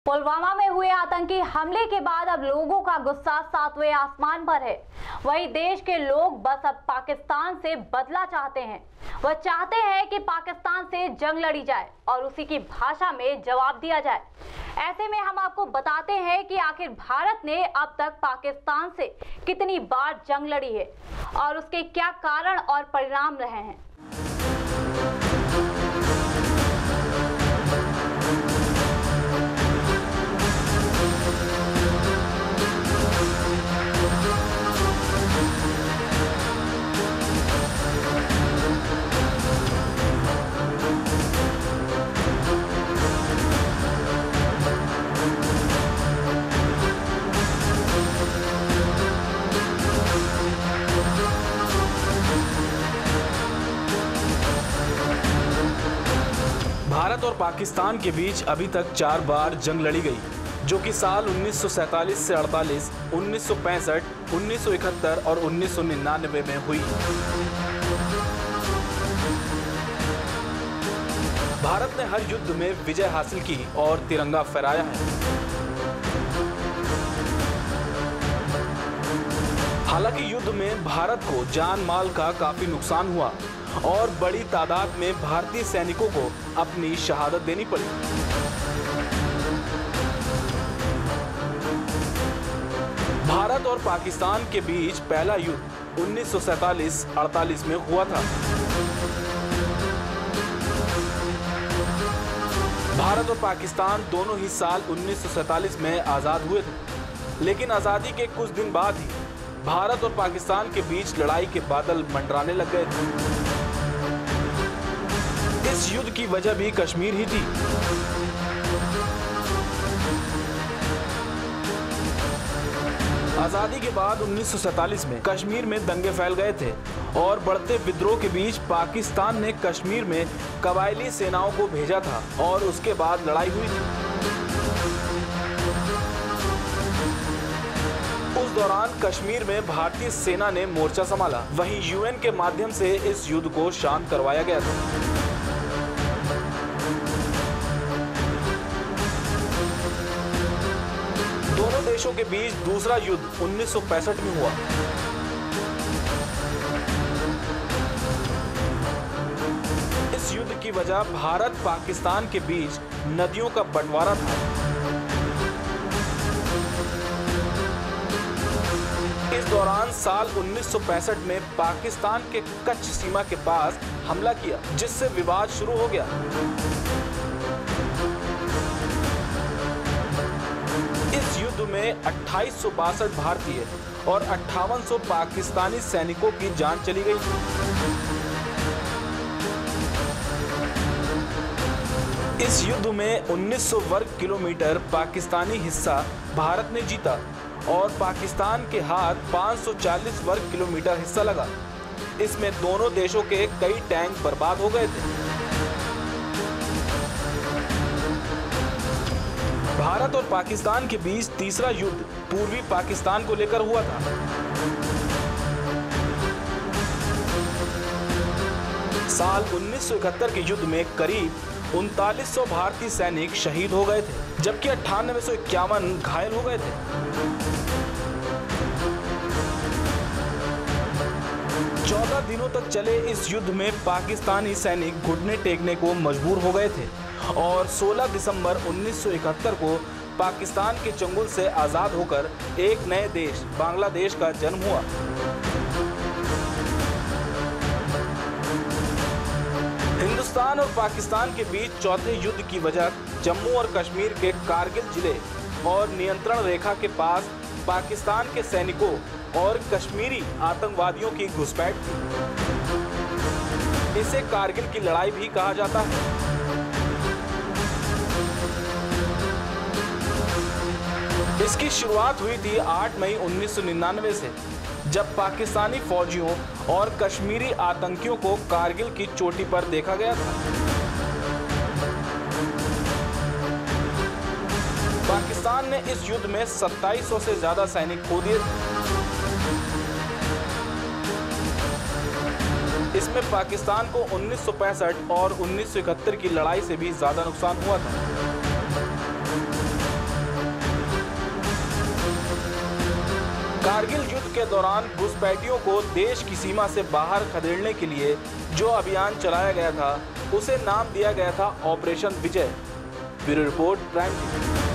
पुलवामा में हुए आतंकी हमले के बाद अब लोगों का गुस्सा सातवें आसमान पर है। वहीं देश के लोग बस अब पाकिस्तान से बदला चाहते हैं। वह चाहते हैं कि पाकिस्तान से जंग लड़ी जाए और उसी की भाषा में जवाब दिया जाए। ऐसे में हम आपको बताते हैं कि आखिर भारत ने अब तक पाकिस्तान से कितनी बार जंग लड़ी है और उसके क्या कारण और परिणाम रहे हैं। भारत और पाकिस्तान के बीच अभी तक 4 बार जंग लड़ी गई, जो कि साल 1947 से 48, 1965, 1971 और 1999 में हुई। भारत ने हर युद्ध में विजय हासिल की और तिरंगा फहराया है। हालांकि युद्ध में भारत को जान माल का काफी नुकसान हुआ और बड़ी तादाद में भारतीय सैनिकों को अपनी शहादत देनी पड़ी। भारत और पाकिस्तान के बीच पहला युद्ध 1947-48 में हुआ था। भारत और पाकिस्तान दोनों ही साल 1947 में आजाद हुए थे, लेकिन आजादी के कुछ दिन बाद ही भारत और पाकिस्तान के बीच लड़ाई के बादल मंडराने लग गए थे। इस युद्ध की वजह भी कश्मीर ही थी। आजादी के बाद 1947 में कश्मीर में दंगे फैल गए थे और बढ़ते विद्रोह के बीच पाकिस्तान ने कश्मीर में कबायली सेनाओं को भेजा था और उसके बाद लड़ाई हुई थी। उस दौरान कश्मीर में भारतीय सेना ने मोर्चा संभाला। वहीं यूएन के माध्यम से इस युद्ध को शांत करवाया गया था। दोनों देशों के बीच दूसरा युद्ध 1965 में हुआ। इस युद्ध की वजह भारत पाकिस्तान के बीच नदियों का बंटवारा था। इस दौरान साल 1965 में पाकिस्तान के कच्छ सीमा के पास हमला किया, जिससे विवाद शुरू हो गया। इस युद्ध में 2862 भारतीय और 5800 पाकिस्तानी सैनिकों की जान चली गई। इस युद्ध में 1900 वर्ग किलोमीटर पाकिस्तानी हिस्सा भारत ने जीता और पाकिस्तान के हाथ 540 वर्ग किलोमीटर हिस्सा लगा। इसमें दोनों देशों के कई टैंक बर्बाद हो गए थे। भारत और पाकिस्तान के बीच तीसरा युद्ध पूर्वी पाकिस्तान को लेकर हुआ था। साल 1971 के युद्ध में करीब 3900 भारतीय सैनिक शहीद हो गए थे, जबकि 9851 घायल हो गए थे। चौदह दिनों तक चले इस युद्ध में पाकिस्तानी सैनिक घुटने टेकने को मजबूर हो गए थे और 16 दिसंबर 1971 को पाकिस्तान के चंगुल से आजाद होकर एक नए देश बांग्लादेश का जन्म हुआ। हिंदुस्तान और पाकिस्तान के बीच चौथे युद्ध की वजह जम्मू और कश्मीर के कारगिल जिले और नियंत्रण रेखा के पास पाकिस्तान के सैनिकों और कश्मीरी आतंकवादियों की घुसपैठ थी। इसे कारगिल की लड़ाई भी कहा जाता है। इसकी शुरुआत हुई थी 8 मई 1999 से, जब पाकिस्तानी फौजियों और कश्मीरी आतंकियों को कारगिल की चोटी पर देखा गया था। पाकिस्तान ने इस युद्ध में 2700 से ज्यादा सैनिक खो दिए थे। इसमें पाकिस्तान को 1965 और 1971 की लड़ाई से भी ज्यादा नुकसान हुआ था। कारगिल युद्ध के दौरान घुसपैठियों को देश की सीमा से बाहर खदेड़ने के लिए जो अभियान चलाया गया था, उसे नाम दिया गया था operation Vijay. Bureau report, prime TV.